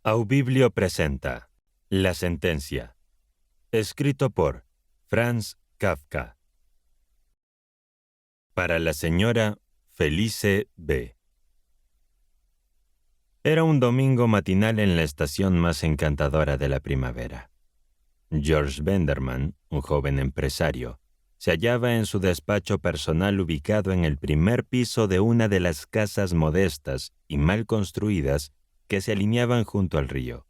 Aubiblio presenta La sentencia, escrito por Franz Kafka. Para la señora Felice B. Era un domingo matinal en la estación más encantadora de la primavera. George Benderman, un joven empresario, se hallaba en su despacho personal ubicado en el primer piso de una de las casas modestas y mal construidas que se alineaban junto al río,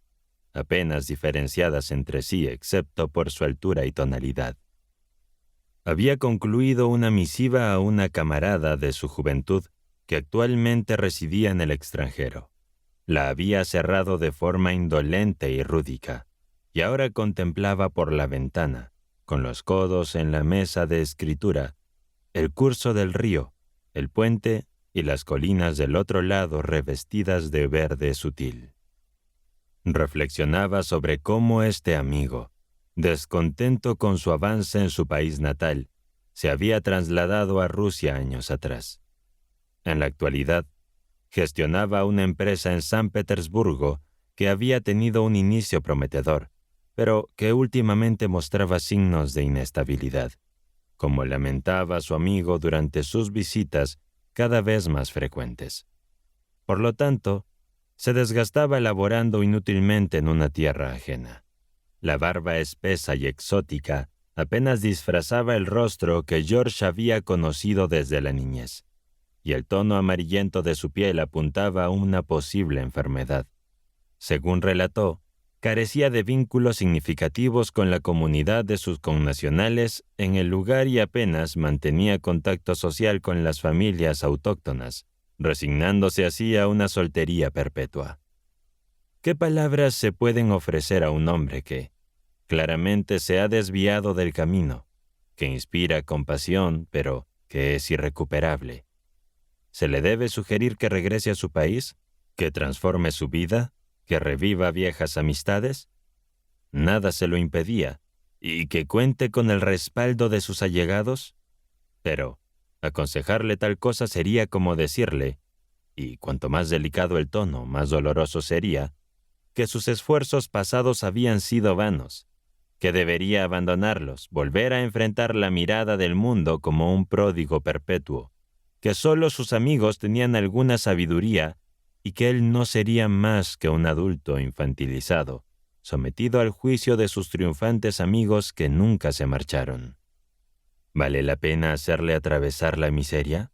apenas diferenciadas entre sí excepto por su altura y tonalidad. Había concluido una misiva a una camarada de su juventud que actualmente residía en el extranjero. La había cerrado de forma indolente y rúdica, y ahora contemplaba por la ventana, con los codos en la mesa de escritura, el curso del río, el puente y las colinas del otro lado revestidas de verde sutil. Reflexionaba sobre cómo este amigo, descontento con su avance en su país natal, se había trasladado a Rusia años atrás. En la actualidad, gestionaba una empresa en San Petersburgo que había tenido un inicio prometedor, pero que últimamente mostraba signos de inestabilidad, como lamentaba su amigo durante sus visitas cada vez más frecuentes. Por lo tanto, se desgastaba laborando inútilmente en una tierra ajena. La barba espesa y exótica apenas disfrazaba el rostro que George había conocido desde la niñez, y el tono amarillento de su piel apuntaba a una posible enfermedad. Según relató, carecía de vínculos significativos con la comunidad de sus connacionales en el lugar y apenas mantenía contacto social con las familias autóctonas, resignándose así a una soltería perpetua. ¿Qué palabras se pueden ofrecer a un hombre que, claramente se ha desviado del camino, que inspira compasión, pero que es irrecuperable? ¿Se le debe sugerir que regrese a su país? ¿Que transforme su vida? ¿Que reviva viejas amistades? Nada se lo impedía, y que cuente con el respaldo de sus allegados. Pero aconsejarle tal cosa sería como decirle, y cuanto más delicado el tono, más doloroso sería, que sus esfuerzos pasados habían sido vanos, que debería abandonarlos, volver a enfrentar la mirada del mundo como un pródigo perpetuo, que solo sus amigos tenían alguna sabiduría y que él no sería más que un adulto infantilizado, sometido al juicio de sus triunfantes amigos que nunca se marcharon. ¿Vale la pena hacerle atravesar la miseria?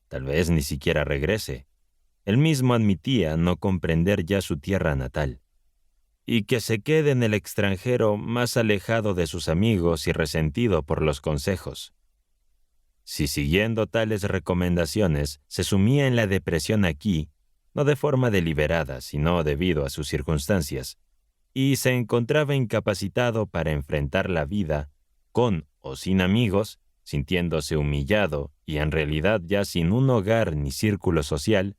Tal vez ni siquiera regrese. Él mismo admitía no comprender ya su tierra natal, y que se quede en el extranjero más alejado de sus amigos y resentido por los consejos. Si siguiendo tales recomendaciones se sumía en la depresión aquí, no de forma deliberada, sino debido a sus circunstancias, y se encontraba incapacitado para enfrentar la vida, con o sin amigos, sintiéndose humillado y en realidad ya sin un hogar ni círculo social,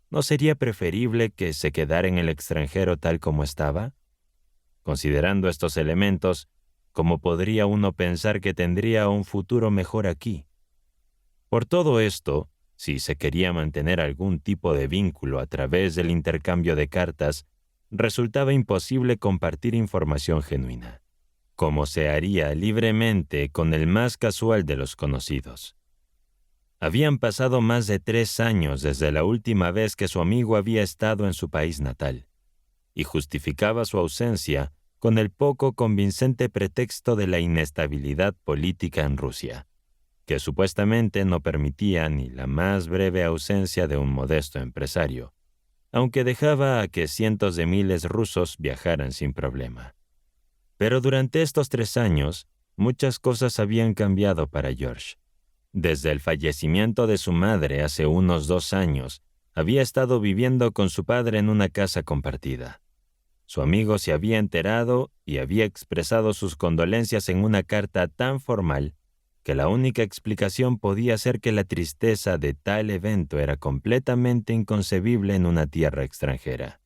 ¿no sería preferible que se quedara en el extranjero tal como estaba? Considerando estos elementos, ¿cómo podría uno pensar que tendría un futuro mejor aquí? Por todo esto, si se quería mantener algún tipo de vínculo a través del intercambio de cartas, resultaba imposible compartir información genuina, como se haría libremente con el más casual de los conocidos. Habían pasado más de 3 años desde la última vez que su amigo había estado en su país natal, y justificaba su ausencia con el poco convincente pretexto de la inestabilidad política en Rusia, que supuestamente no permitía ni la más breve ausencia de un modesto empresario, aunque dejaba a que cientos de miles rusos viajaran sin problema. Pero durante estos 3 años, muchas cosas habían cambiado para George. Desde el fallecimiento de su madre hace unos 2 años, había estado viviendo con su padre en una casa compartida. Su amigo se había enterado y había expresado sus condolencias en una carta tan formal que la única explicación podía ser que la tristeza de tal evento era completamente inconcebible en una tierra extranjera.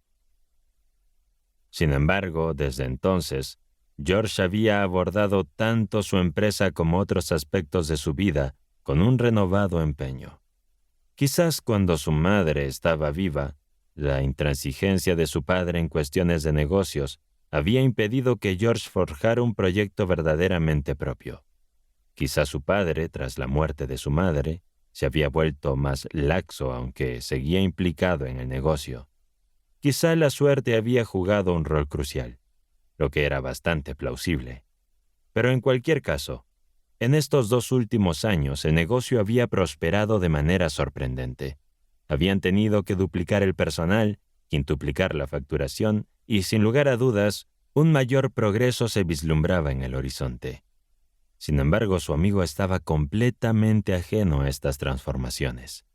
Sin embargo, desde entonces, George había abordado tanto su empresa como otros aspectos de su vida con un renovado empeño. Quizás cuando su madre estaba viva, La intransigencia de su padre en cuestiones de negocios había impedido que George forjara un proyecto verdaderamente propio. Quizá su padre, tras la muerte de su madre, se había vuelto más laxo, aunque seguía implicado en el negocio. Quizá la suerte había jugado un rol crucial, lo que era bastante plausible. Pero en cualquier caso, en estos 2 últimos años el negocio había prosperado de manera sorprendente. Habían tenido que duplicar el personal, quintuplicar la facturación y, sin lugar a dudas, un mayor progreso se vislumbraba en el horizonte. Sin embargo, su amigo estaba completamente ajeno a estas transformaciones.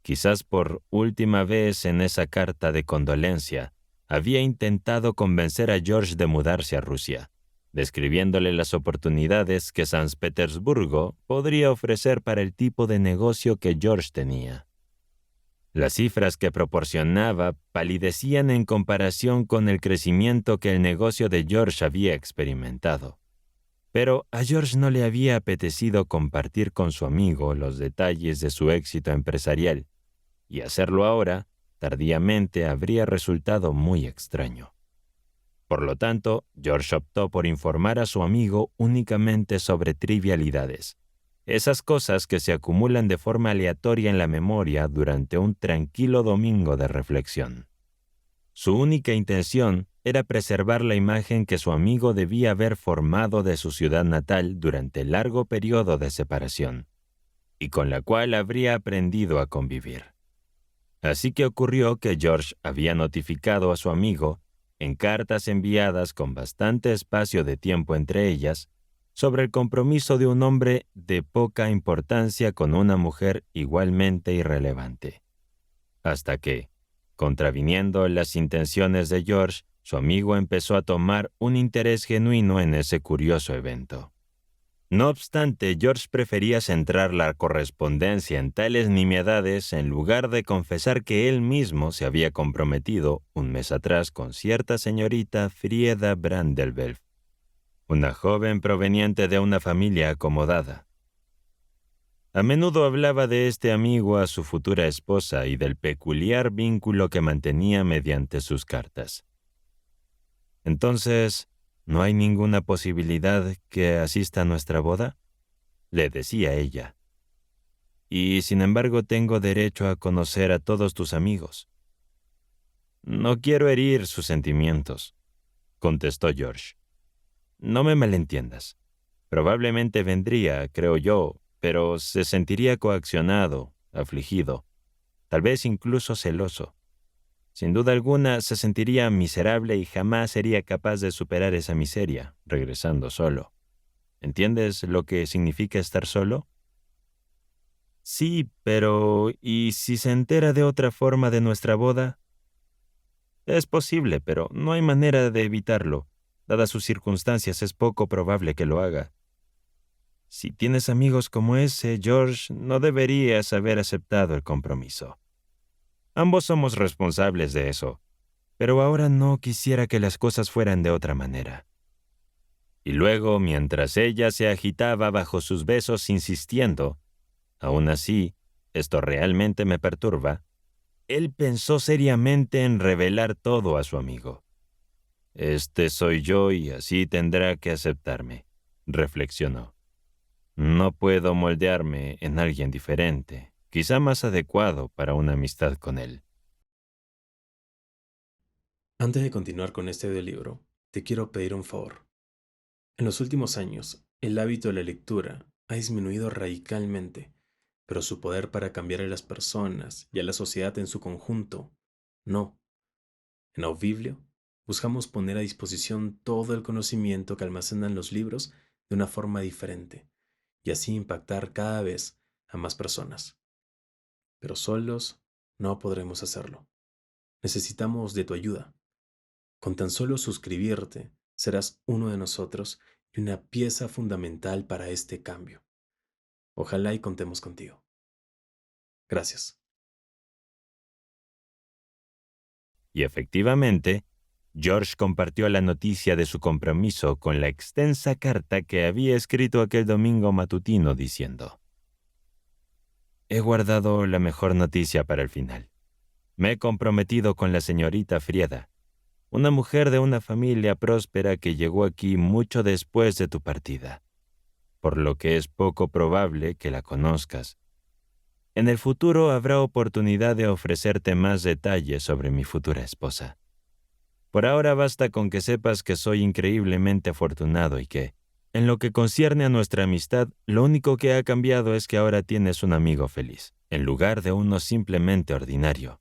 Quizás por última vez en esa carta de condolencia, había intentado convencer a George de mudarse a Rusia, describiéndole las oportunidades que San Petersburgo podría ofrecer para el tipo de negocio que George tenía. Las cifras que proporcionaba palidecían en comparación con el crecimiento que el negocio de George había experimentado. Pero a George no le había apetecido compartir con su amigo los detalles de su éxito empresarial, y hacerlo ahora, tardíamente, habría resultado muy extraño. Por lo tanto, George optó por informar a su amigo únicamente sobre trivialidades, esas cosas que se acumulan de forma aleatoria en la memoria durante un tranquilo domingo de reflexión. Su única intención era preservar la imagen que su amigo debía haber formado de su ciudad natal durante el largo periodo de separación, y con la cual habría aprendido a convivir. Así que ocurrió que George había notificado a su amigo, en cartas enviadas con bastante espacio de tiempo entre ellas, sobre el compromiso de un hombre de poca importancia con una mujer igualmente irrelevante. Hasta que, contraviniendo las intenciones de George, su amigo empezó a tomar un interés genuino en ese curioso evento. No obstante, George prefería centrar la correspondencia en tales nimiedades en lugar de confesar que él mismo se había comprometido un mes atrás con cierta señorita Frieda Brandelwelf, una joven proveniente de una familia acomodada. A menudo hablaba de este amigo a su futura esposa y del peculiar vínculo que mantenía mediante sus cartas. Entonces, ¿no hay ninguna posibilidad que asista a nuestra boda?, le decía ella. Y sin embargo tengo derecho a conocer a todos tus amigos. No quiero herir sus sentimientos, contestó George. No me malentiendas. Probablemente vendría, creo yo, pero se sentiría coaccionado, afligido, tal vez incluso celoso. Sin duda alguna, se sentiría miserable y jamás sería capaz de superar esa miseria, regresando solo. ¿Entiendes lo que significa estar solo? Sí, pero ¿y si se entera de otra forma de nuestra boda? Es posible, pero no hay manera de evitarlo. Dadas sus circunstancias, es poco probable que lo haga. Si tienes amigos como ese, George, no deberías haber aceptado el compromiso. Ambos somos responsables de eso, pero ahora no quisiera que las cosas fueran de otra manera. Y luego, mientras ella se agitaba bajo sus besos insistiendo, aún así, esto realmente me perturba, él pensó seriamente en revelar todo a su amigo. Este soy yo y así tendrá que aceptarme, reflexionó. No puedo moldearme en alguien diferente, quizá más adecuado para una amistad con él. Antes de continuar con este audiolibro, te quiero pedir un favor. En los últimos años, el hábito de la lectura ha disminuido radicalmente, pero su poder para cambiar a las personas y a la sociedad en su conjunto, no. En Audiblio, buscamos poner a disposición todo el conocimiento que almacenan los libros de una forma diferente, y así impactar cada vez a más personas. Pero solos no podremos hacerlo. Necesitamos de tu ayuda. Con tan solo suscribirte, serás uno de nosotros y una pieza fundamental para este cambio. Ojalá y contemos contigo. Gracias. Y efectivamente, George compartió la noticia de su compromiso con la extensa carta que había escrito aquel domingo matutino diciendo: «He guardado la mejor noticia para el final. Me he comprometido con la señorita Frieda, una mujer de una familia próspera que llegó aquí mucho después de tu partida, por lo que es poco probable que la conozcas. En el futuro habrá oportunidad de ofrecerte más detalles sobre mi futura esposa. Por ahora basta con que sepas que soy increíblemente afortunado y que, en lo que concierne a nuestra amistad, lo único que ha cambiado es que ahora tienes un amigo feliz, en lugar de uno simplemente ordinario.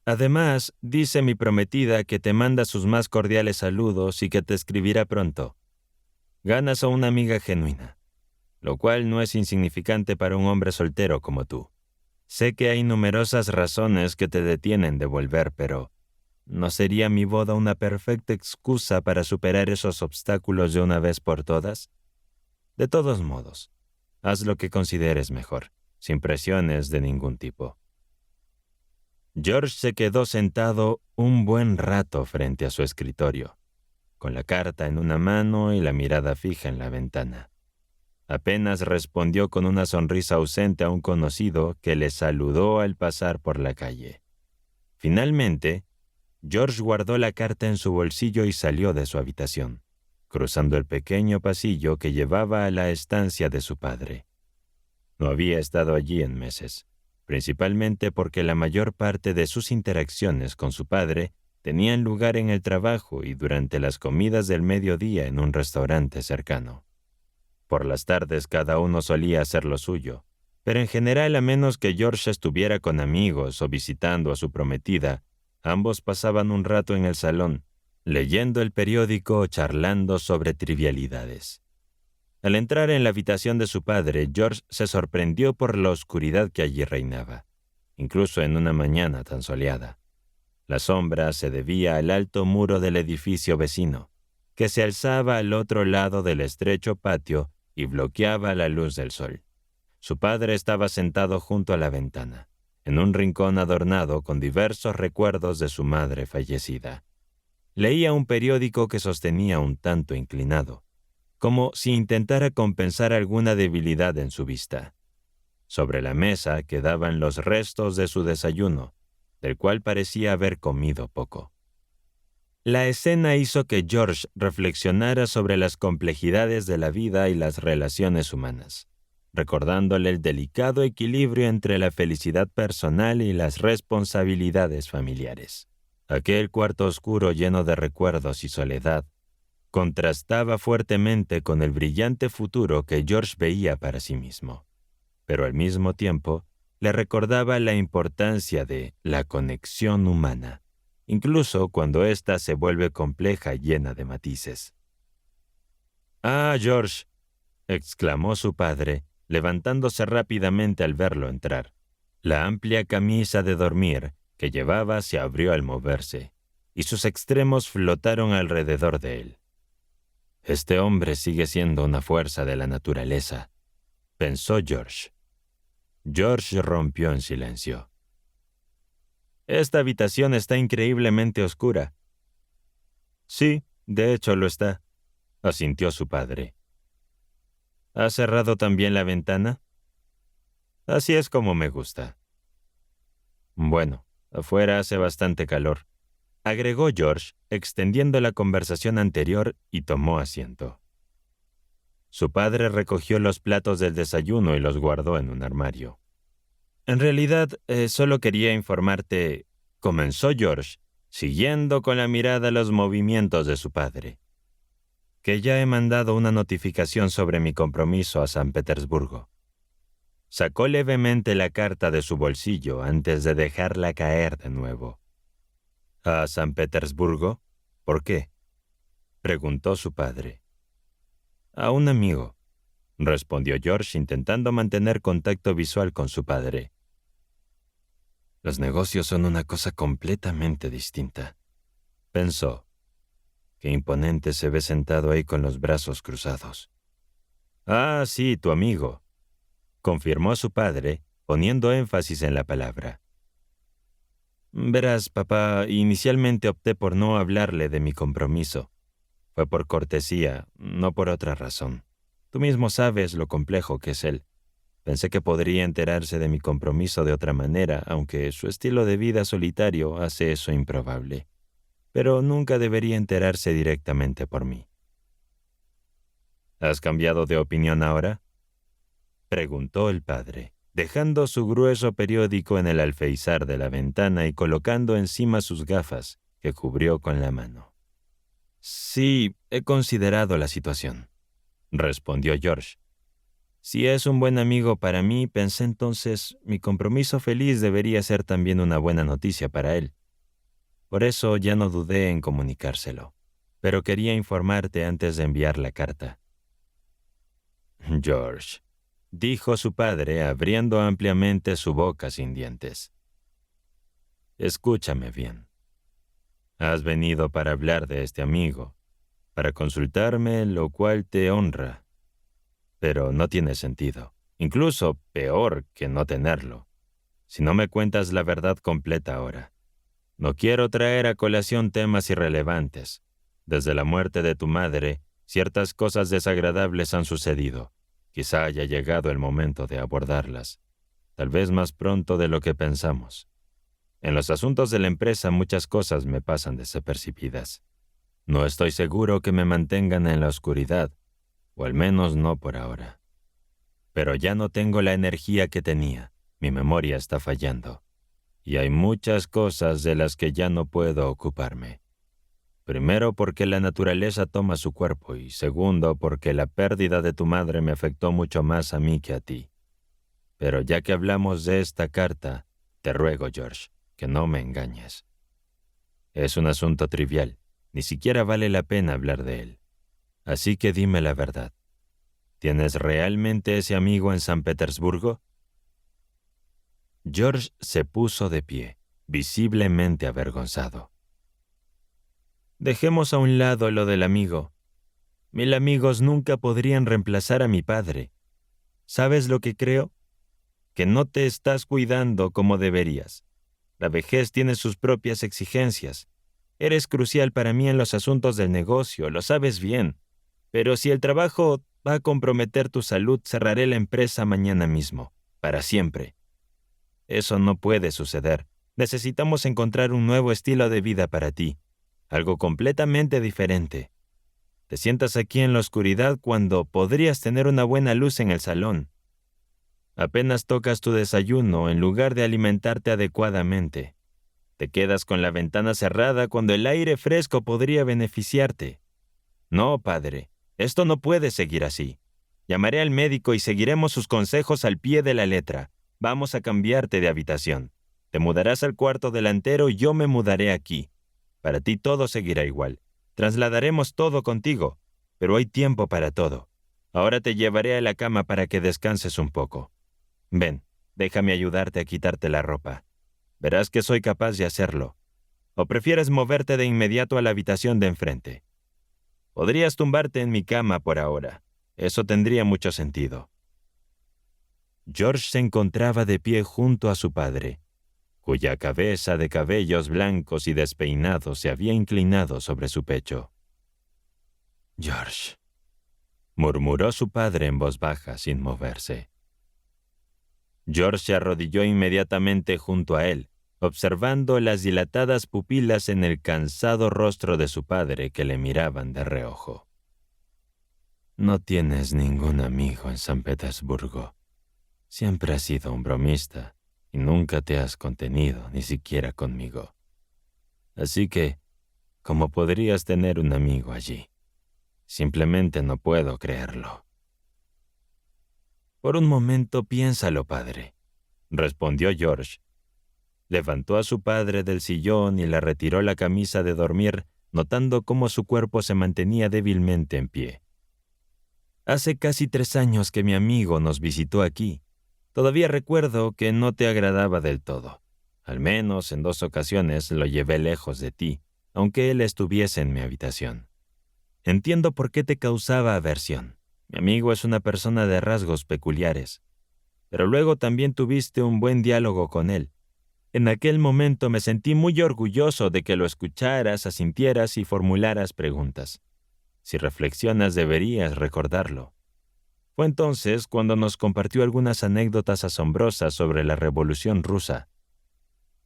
Además, dice mi prometida que te manda sus más cordiales saludos y que te escribirá pronto. Ganas a una amiga genuina, lo cual no es insignificante para un hombre soltero como tú. Sé que hay numerosas razones que te detienen de volver, pero ¿no sería mi boda una perfecta excusa para superar esos obstáculos de una vez por todas? De todos modos, haz lo que consideres mejor, sin presiones de ningún tipo. George se quedó sentado un buen rato frente a su escritorio, con la carta en una mano y la mirada fija en la ventana. Apenas respondió con una sonrisa ausente a un conocido que le saludó al pasar por la calle. Finalmente, George guardó la carta en su bolsillo y salió de su habitación, cruzando el pequeño pasillo que llevaba a la estancia de su padre. No había estado allí en meses, principalmente porque la mayor parte de sus interacciones con su padre tenían lugar en el trabajo y durante las comidas del mediodía en un restaurante cercano. Por las tardes cada uno solía hacer lo suyo, pero en general, a menos que George estuviera con amigos o visitando a su prometida, ambos pasaban un rato en el salón, leyendo el periódico o charlando sobre trivialidades. Al entrar en la habitación de su padre, George se sorprendió por la oscuridad que allí reinaba, incluso en una mañana tan soleada. La sombra se debía al alto muro del edificio vecino, que se alzaba al otro lado del estrecho patio y bloqueaba la luz del sol. Su padre estaba sentado junto a la ventana, en un rincón adornado con diversos recuerdos de su madre fallecida. Leía un periódico que sostenía un tanto inclinado, como si intentara compensar alguna debilidad en su vista. Sobre la mesa quedaban los restos de su desayuno, del cual parecía haber comido poco. La escena hizo que George reflexionara sobre las complejidades de la vida y las relaciones humanas, recordándole el delicado equilibrio entre la felicidad personal y las responsabilidades familiares. Aquel cuarto oscuro lleno de recuerdos y soledad contrastaba fuertemente con el brillante futuro que George veía para sí mismo, pero al mismo tiempo le recordaba la importancia de la conexión humana, incluso cuando ésta se vuelve compleja y llena de matices. «Ah, George», exclamó su padre, levantándose rápidamente al verlo entrar. La amplia camisa de dormir que llevaba se abrió al moverse, y sus extremos flotaron alrededor de él. «Este hombre sigue siendo una fuerza de la naturaleza», pensó George. George rompió en silencio. «Esta habitación está increíblemente oscura». «Sí, de hecho lo está», asintió su padre. «¿Has cerrado también la ventana?» «Así es como me gusta». «Bueno, afuera hace bastante calor», agregó George, extendiendo la conversación anterior, y tomó asiento. Su padre recogió los platos del desayuno y los guardó en un armario. «En realidad, solo quería informarte», comenzó George, siguiendo con la mirada los movimientos de su padre, «que ya he mandado una notificación sobre mi compromiso a San Petersburgo». Sacó levemente la carta de su bolsillo antes de dejarla caer de nuevo. «¿A San Petersburgo? ¿Por qué?», preguntó su padre. «A un amigo», respondió George intentando mantener contacto visual con su padre. «Los negocios son una cosa completamente distinta», pensó. «Qué imponente se ve sentado ahí con los brazos cruzados». «Ah, sí, tu amigo», confirmó su padre, poniendo énfasis en la palabra. «Verás, papá, inicialmente opté por no hablarle de mi compromiso. Fue por cortesía, no por otra razón. Tú mismo sabes lo complejo que es él. Pensé que podría enterarse de mi compromiso de otra manera, aunque su estilo de vida solitario hace eso improbable. Pero nunca debería enterarse directamente por mí. ¿Has cambiado de opinión ahora?, preguntó el padre, dejando su grueso periódico en el alféizar de la ventana y colocando encima sus gafas, que cubrió con la mano. Sí, he considerado la situación, respondió George. Si es un buen amigo para mí, pensé entonces, mi compromiso feliz debería ser también una buena noticia para él. Por eso ya no dudé en comunicárselo, pero quería informarte antes de enviar la carta. George, dijo su padre, abriendo ampliamente su boca sin dientes. Escúchame bien. Has venido para hablar de este amigo, para consultarme, lo cual te honra. Pero no tiene sentido, incluso peor que no tenerlo, si no me cuentas la verdad completa ahora. No quiero traer a colación temas irrelevantes. Desde la muerte de tu madre, ciertas cosas desagradables han sucedido. Quizá haya llegado el momento de abordarlas, tal vez más pronto de lo que pensamos. En los asuntos de la empresa muchas cosas me pasan desapercibidas. No estoy seguro que me mantengan en la oscuridad, o al menos no por ahora. Pero ya no tengo la energía que tenía, mi memoria está fallando, y hay muchas cosas de las que ya no puedo ocuparme. Primero, porque la naturaleza toma su cuerpo, y segundo, porque la pérdida de tu madre me afectó mucho más a mí que a ti. Pero ya que hablamos de esta carta, te ruego, George, que no me engañes. Es un asunto trivial, ni siquiera vale la pena hablar de él. Así que dime la verdad. ¿Tienes realmente ese amigo en San Petersburgo? George se puso de pie, visiblemente avergonzado. Dejemos a un lado lo del amigo. 1000 amigos nunca podrían reemplazar a mi padre. ¿Sabes lo que creo? Que no te estás cuidando como deberías. La vejez tiene sus propias exigencias. Eres crucial para mí en los asuntos del negocio, lo sabes bien. Pero si el trabajo va a comprometer tu salud, cerraré la empresa mañana mismo, para siempre. Eso no puede suceder. Necesitamos encontrar un nuevo estilo de vida para ti. Algo completamente diferente. Te sientas aquí en la oscuridad cuando podrías tener una buena luz en el salón. Apenas tocas tu desayuno en lugar de alimentarte adecuadamente. Te quedas con la ventana cerrada cuando el aire fresco podría beneficiarte. No, padre, esto no puede seguir así. Llamaré al médico y seguiremos sus consejos al pie de la letra. Vamos a cambiarte de habitación. Te mudarás al cuarto delantero y yo me mudaré aquí. Para ti todo seguirá igual. Trasladaremos todo contigo, pero hay tiempo para todo. Ahora te llevaré a la cama para que descanses un poco. Ven, déjame ayudarte a quitarte la ropa. Verás que soy capaz de hacerlo. ¿O prefieres moverte de inmediato a la habitación de enfrente? Podrías tumbarte en mi cama por ahora. Eso tendría mucho sentido. George se encontraba de pie junto a su padre, cuya cabeza de cabellos blancos y despeinados se había inclinado sobre su pecho. «George», murmuró su padre en voz baja sin moverse. George se arrodilló inmediatamente junto a él, observando las dilatadas pupilas en el cansado rostro de su padre que le miraban de reojo. «No tienes ningún amigo en San Petersburgo. Siempre has sido un bromista y nunca te has contenido, ni siquiera conmigo. Así que, ¿cómo podrías tener un amigo allí? Simplemente no puedo creerlo». «Por un momento piénsalo, padre», respondió George. Levantó a su padre del sillón y le retiró la camisa de dormir, notando cómo su cuerpo se mantenía débilmente en pie. «Hace casi 3 años que mi amigo nos visitó aquí. Todavía recuerdo que no te agradaba del todo. Al menos en 2 ocasiones lo llevé lejos de ti, aunque él estuviese en mi habitación. Entiendo por qué te causaba aversión. Mi amigo es una persona de rasgos peculiares. Pero luego también tuviste un buen diálogo con él. En aquel momento me sentí muy orgulloso de que lo escucharas, asintieras y formularas preguntas. Si reflexionas, deberías recordarlo. Fue entonces cuando nos compartió algunas anécdotas asombrosas sobre la Revolución Rusa.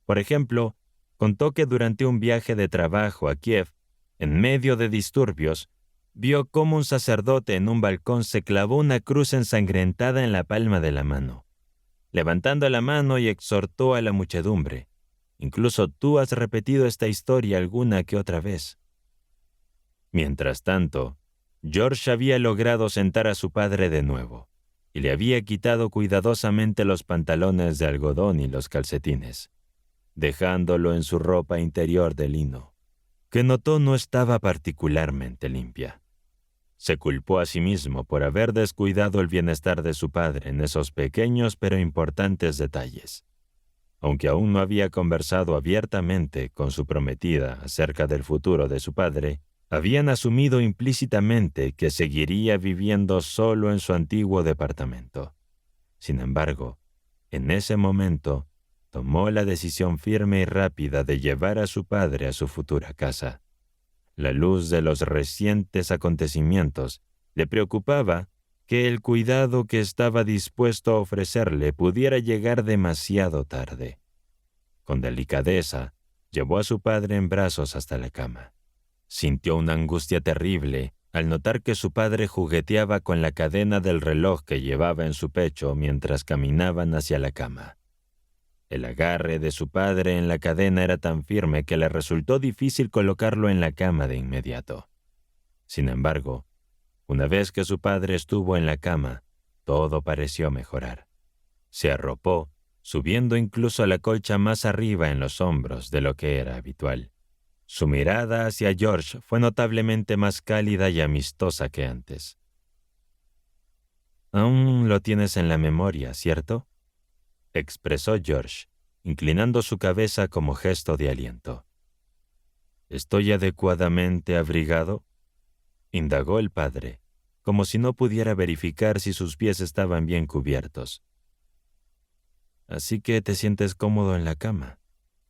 Por ejemplo, contó que durante un viaje de trabajo a Kiev, en medio de disturbios, vio cómo un sacerdote en un balcón se clavó una cruz ensangrentada en la palma de la mano, levantando la mano y exhortó a la muchedumbre. Incluso tú has repetido esta historia alguna que otra vez. Mientras tanto, George había logrado sentar a su padre de nuevo y le había quitado cuidadosamente los pantalones de algodón y los calcetines, dejándolo en su ropa interior de lino, que notó no estaba particularmente limpia. Se culpó a sí mismo por haber descuidado el bienestar de su padre en esos pequeños pero importantes detalles. Aunque aún no había conversado abiertamente con su prometida acerca del futuro de su padre, habían asumido implícitamente que seguiría viviendo solo en su antiguo departamento. Sin embargo, en ese momento, tomó la decisión firme y rápida de llevar a su padre a su futura casa. La luz de los recientes acontecimientos le preocupaba que el cuidado que estaba dispuesto a ofrecerle pudiera llegar demasiado tarde. Con delicadeza, llevó a su padre en brazos hasta la cama. Sintió una angustia terrible al notar que su padre jugueteaba con la cadena del reloj que llevaba en su pecho mientras caminaban hacia la cama. El agarre de su padre en la cadena era tan firme que le resultó difícil colocarlo en la cama de inmediato. Sin embargo, una vez que su padre estuvo en la cama, todo pareció mejorar. Se arropó, subiendo incluso la colcha más arriba en los hombros de lo que era habitual. Su mirada hacia George fue notablemente más cálida y amistosa que antes. «Aún lo tienes en la memoria, ¿cierto?», expresó George, inclinando su cabeza como gesto de aliento. «¿Estoy adecuadamente abrigado?», indagó el padre, como si no pudiera verificar si sus pies estaban bien cubiertos. «Así que te sientes cómodo en la cama»,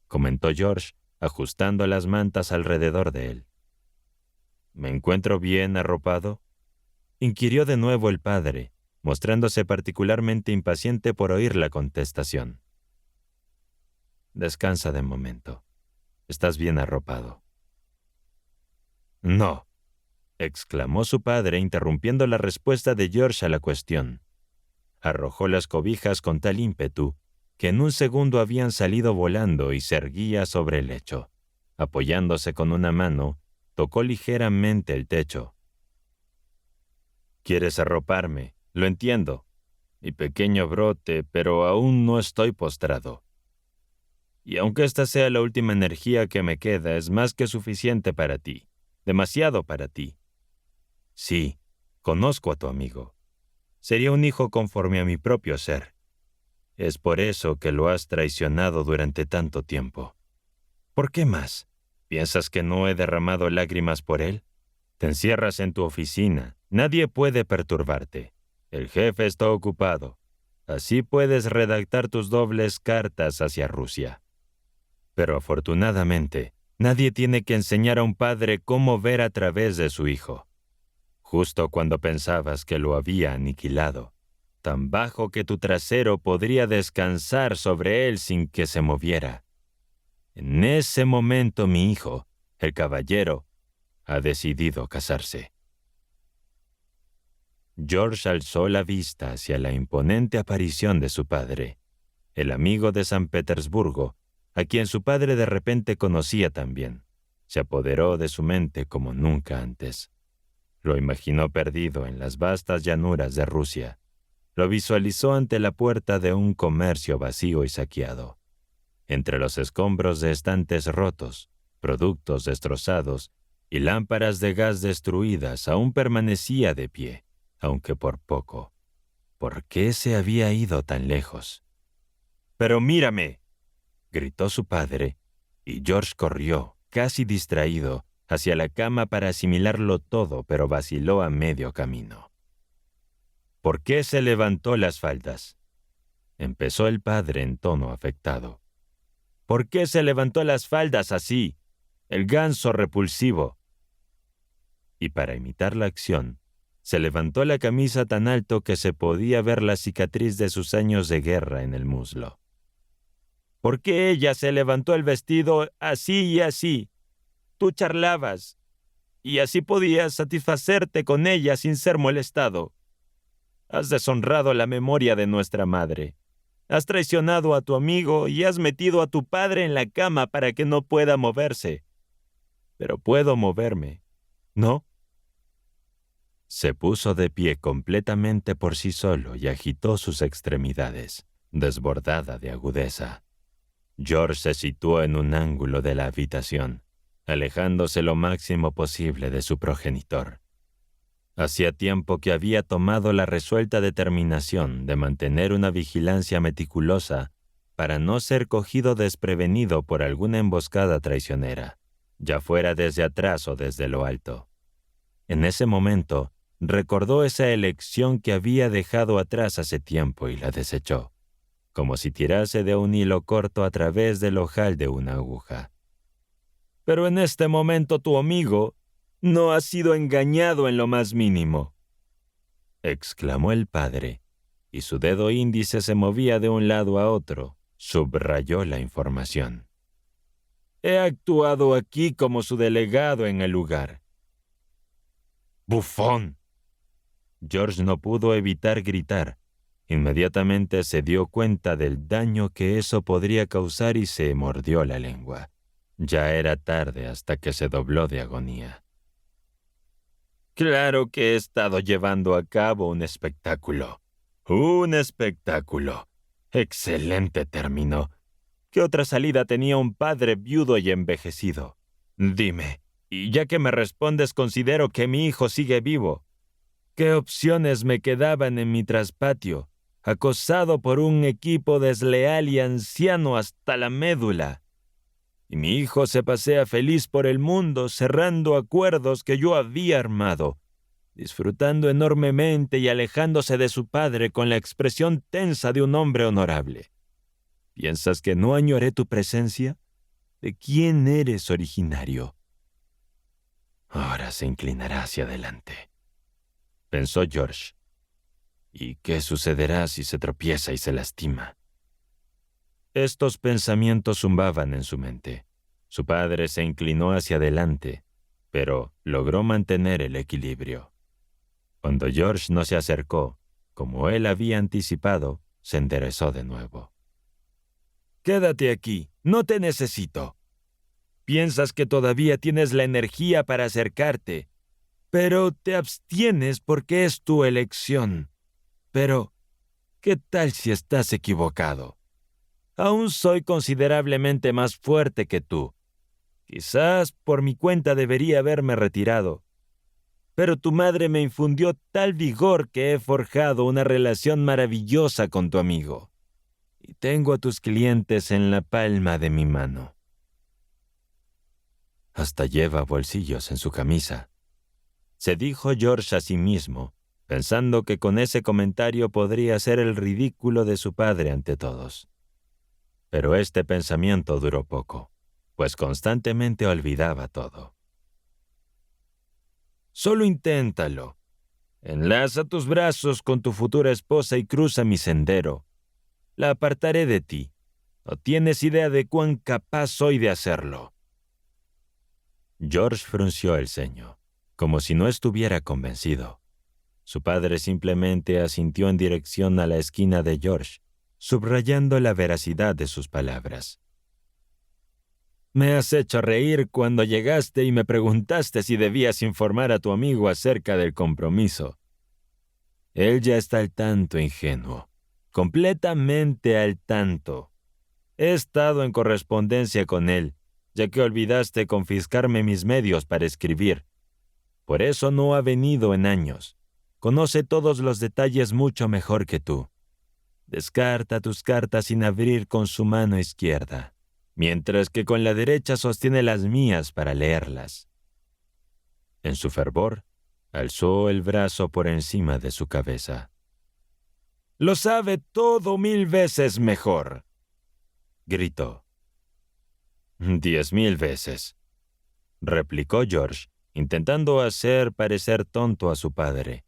comentó George, ajustando las mantas alrededor de él. «¿Me encuentro bien arropado?», inquirió de nuevo el padre, mostrándose particularmente impaciente por oír la contestación. «Descansa de momento. Estás bien arropado». «No», exclamó su padre, interrumpiendo la respuesta de George a la cuestión. Arrojó las cobijas con tal ímpetu que en un segundo habían salido volando y se erguía sobre el lecho. Apoyándose con una mano, tocó ligeramente el techo. «Quieres arroparme, lo entiendo. Mi pequeño brote, pero aún no estoy postrado. Y aunque esta sea la última energía que me queda, es más que suficiente para ti, demasiado para ti. Sí, conozco a tu amigo. Sería un hijo conforme a mi propio ser. Es por eso que lo has traicionado durante tanto tiempo. ¿Por qué más? ¿Piensas que no he derramado lágrimas por él? Te encierras en tu oficina. Nadie puede perturbarte. El jefe está ocupado. Así puedes redactar tus dobles cartas hacia Rusia. Pero afortunadamente, nadie tiene que enseñar a un padre cómo ver a través de su hijo. Justo cuando pensabas que lo había aniquilado, tan bajo que tu trasero podría descansar sobre él sin que se moviera. En ese momento mi hijo, el caballero, ha decidido casarse». George alzó la vista hacia la imponente aparición de su padre, el amigo de San Petersburgo, a quien su padre de repente conocía también. Se apoderó de su mente como nunca antes. Lo imaginó perdido en las vastas llanuras de Rusia. Lo visualizó ante la puerta de un comercio vacío y saqueado. Entre los escombros de estantes rotos, productos destrozados y lámparas de gas destruidas, aún permanecía de pie, aunque por poco. ¿Por qué se había ido tan lejos? «¡Pero mírame!», gritó su padre, y George corrió, casi distraído, hacia la cama para asimilarlo todo, pero vaciló a medio camino. «¿Por qué se levantó las faldas?», empezó el padre en tono afectado. «¿Por qué se levantó las faldas así? El ganso repulsivo». Y para imitar la acción, Se levantó la camisa tan alto que se podía ver la cicatriz de sus años de guerra en el muslo. ¿Por qué ella se levantó el vestido así y así? Tú charlabas, y así podías satisfacerte con ella sin ser molestado. Has deshonrado la memoria de nuestra madre. Has traicionado a tu amigo y has metido a tu padre en la cama para que no pueda moverse. Pero puedo moverme, ¿no? Se puso de pie completamente por sí solo y agitó sus extremidades, desbordada de agudeza. George se situó en un ángulo de la habitación, alejándose lo máximo posible de su progenitor. Hacía tiempo que había tomado la resuelta determinación de mantener una vigilancia meticulosa para no ser cogido desprevenido por alguna emboscada traicionera, ya fuera desde atrás o desde lo alto. En ese momento, recordó esa elección que había dejado atrás hace tiempo y la desechó, como si tirase de un hilo corto a través del ojal de una aguja. Pero en este momento tu amigo no ha sido engañado en lo más mínimo, exclamó el padre, y su dedo índice se movía de un lado a otro, subrayó la información. He actuado aquí como su delegado en el lugar. ¡Bufón! George no pudo evitar gritar. Inmediatamente se dio cuenta del daño que eso podría causar y se mordió la lengua. Ya era tarde hasta que se dobló de agonía. Claro que he estado llevando a cabo un espectáculo. ¡Un espectáculo! Excelente término. ¿Qué otra salida tenía un padre viudo y envejecido? Dime, y ya que me respondes, considero que mi hijo sigue vivo. ¿Qué opciones me quedaban en mi traspatio, acosado por un equipo desleal y anciano hasta la médula? Y mi hijo se pasea feliz por el mundo, cerrando acuerdos que yo había armado, disfrutando enormemente y alejándose de su padre con la expresión tensa de un hombre honorable. ¿Piensas que no añoré tu presencia? ¿De quién eres originario? Ahora se inclinará hacia adelante, pensó George. ¿Y qué sucederá si se tropieza y se lastima? Estos pensamientos zumbaban en su mente. Su padre se inclinó hacia adelante, pero logró mantener el equilibrio. Cuando George no se acercó, como él había anticipado, se enderezó de nuevo. Quédate aquí, no te necesito. Piensas que todavía tienes la energía para acercarte, pero te abstienes porque es tu elección. Pero, ¿qué tal si estás equivocado? Aún soy considerablemente más fuerte que tú. Quizás por mi cuenta debería haberme retirado. Pero tu madre me infundió tal vigor que he forjado una relación maravillosa con tu amigo. Y tengo a tus clientes en la palma de mi mano. Hasta lleva bolsillos en su camisa, se dijo George a sí mismo, pensando que con ese comentario podría hacer el ridículo de su padre ante todos. Pero este pensamiento duró poco, pues constantemente olvidaba todo. Solo inténtalo. Enlaza tus brazos con tu futura esposa y cruza mi sendero. La apartaré de ti. No tienes idea de cuán capaz soy de hacerlo. George frunció el ceño, como si no estuviera convencido. Su padre simplemente asintió en dirección a la esquina de George, subrayando la veracidad de sus palabras. Me has hecho reír cuando llegaste y me preguntaste si debías informar a tu amigo acerca del compromiso. Él ya está al tanto, ingenuo, completamente al tanto. He estado en correspondencia con él, ya que olvidaste confiscarme mis medios para escribir. Por eso no ha venido en años. Conoce todos los detalles mucho mejor que tú. Descarta tus cartas sin abrir con su mano izquierda, mientras que con la derecha sostiene las mías para leerlas. En su fervor, alzó el brazo por encima de su cabeza. «Lo sabe todo 1000 veces mejor», gritó. 10.000 veces, replicó George, intentando hacer parecer tonto a su padre,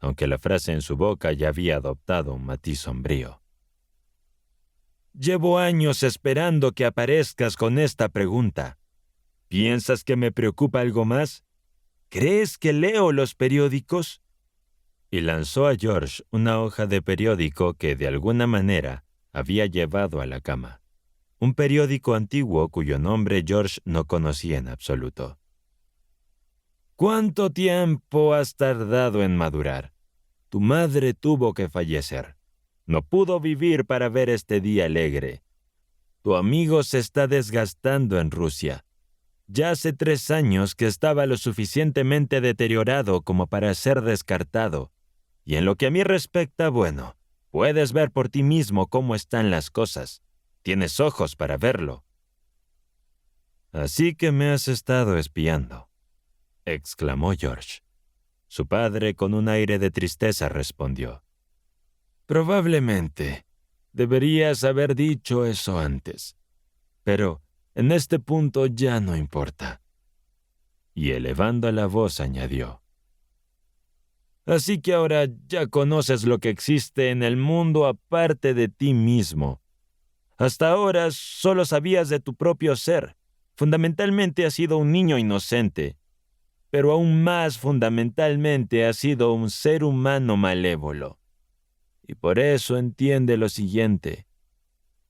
aunque la frase en su boca ya había adoptado un matiz sombrío. Llevo años esperando que aparezcas con esta pregunta. ¿Piensas que me preocupa algo más? ¿Crees que leo los periódicos? Y lanzó a George una hoja de periódico que de alguna manera había llevado a la cama. Un periódico antiguo cuyo nombre George no conocía en absoluto. ¿Cuánto tiempo has tardado en madurar? Tu madre tuvo que fallecer. No pudo vivir para ver este día alegre. Tu amigo se está desgastando en Rusia. Ya hace 3 años que estaba lo suficientemente deteriorado como para ser descartado. Y en lo que a mí respecta, bueno, puedes ver por ti mismo cómo están las cosas. Tienes ojos para verlo. Así que me has estado espiando, exclamó George. Su padre, con un aire de tristeza, respondió. Probablemente. Deberías haber dicho eso antes. Pero en este punto ya no importa. Y elevando la voz añadió. Así que ahora ya conoces lo que existe en el mundo aparte de ti mismo. Hasta ahora solo sabías de tu propio ser. Fundamentalmente has sido un niño inocente. Pero aún más fundamentalmente has sido un ser humano malévolo. Y por eso entiende lo siguiente.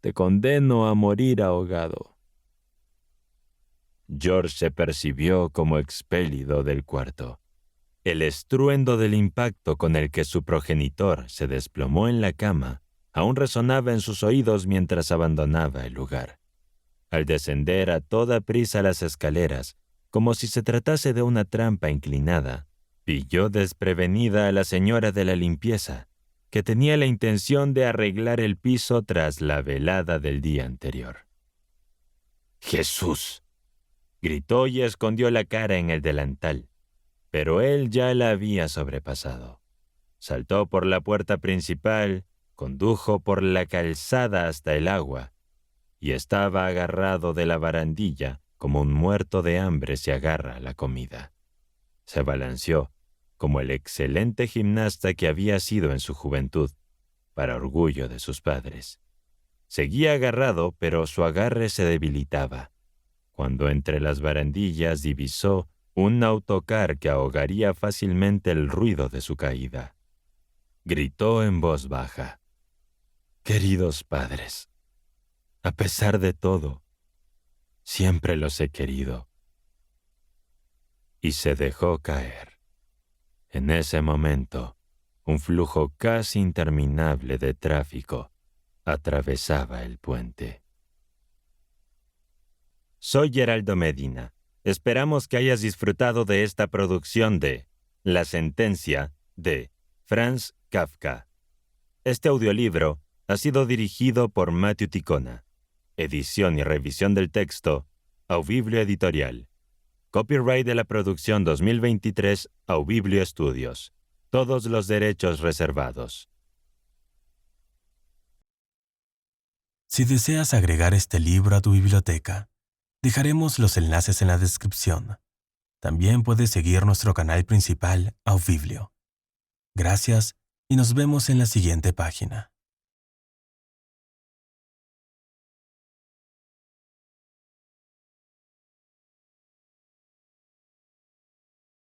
Te condeno a morir ahogado. George se percibió como expelido del cuarto. El estruendo del impacto con el que su progenitor se desplomó en la cama aún resonaba en sus oídos mientras abandonaba el lugar. Al descender a toda prisa las escaleras, como si se tratase de una trampa inclinada, pilló desprevenida a la señora de la limpieza, que tenía la intención de arreglar el piso tras la velada del día anterior. ¡Jesús!, gritó y escondió la cara en el delantal, pero él ya la había sobrepasado. Saltó por la puerta principal, condujo por la calzada hasta el agua, y estaba agarrado de la barandilla como un muerto de hambre se agarra a la comida. Se balanceó, como el excelente gimnasta que había sido en su juventud, para orgullo de sus padres. Seguía agarrado, pero su agarre se debilitaba, cuando entre las barandillas divisó un autocar que ahogaría fácilmente el ruido de su caída. Gritó en voz baja. «Queridos padres, a pesar de todo, siempre los he querido». Y se dejó caer. En ese momento, un flujo casi interminable de tráfico atravesaba el puente. Soy Geraldo Medina. Esperamos que hayas disfrutado de esta producción de La Sentencia de Franz Kafka. Este audiolibro ha sido dirigido por Matthew Ticona. Edición y revisión del texto, Aubiblio Editorial. Copyright de la producción 2023, Aubiblio Studios. Todos los derechos reservados. Si deseas agregar este libro a tu biblioteca, dejaremos los enlaces en la descripción. También puedes seguir nuestro canal principal, Aubiblio. Gracias y nos vemos en la siguiente página.